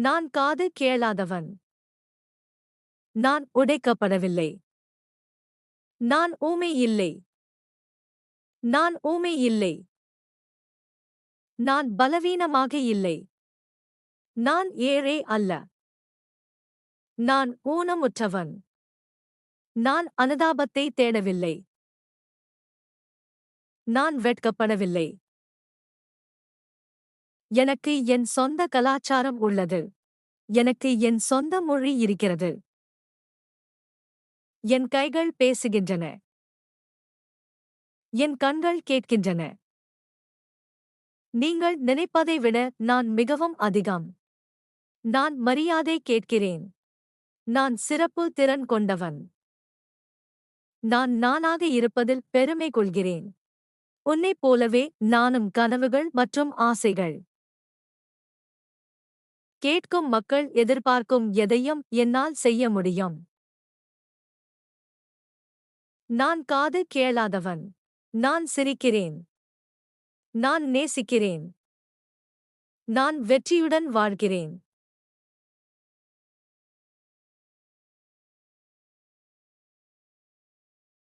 நான் காது கேளாதவன். நான் உடைக்கப்படவில்லை. நான் ஊமை இல்லை. நான் ஊமை இல்லை. நான் பலவீனமாக இல்லை. நான் ஏழை அல்ல. நான் ஊனமுற்றவன். நான் அனுதாபத்தை தேடவில்லை. நான் வெட்கப்படவில்லை. எனக்கு என் சொந்த கலாச்சாரம் உள்ளது. எனக்கு என் சொந்த மொழி இருக்கிறது. என் கைகள் பேசுகின்றன. என் கண்கள் கேட்கின்றன. நீங்கள் நினைப்பதை விட நான் மிகவும் அதிகம். நான் மரியாதை கேட்கிறேன். நான் சிறப்பு திறன் கொண்டவன். நான் நானாக இருப்பதில் பெருமை கொள்கிறேன். உன்னைப் போலவே நானும் கனவுகள் மற்றும் ஆசைகள். கேட்கும் மக்கள் எதிர்பார்க்கும் எதையும் என்னால் செய்ய முடியும். நான் காது கேளாதவன். நான் சிரிக்கிறேன். நான் நேசிக்கிறேன். நான் வெற்றியுடன் வாழ்கிறேன்.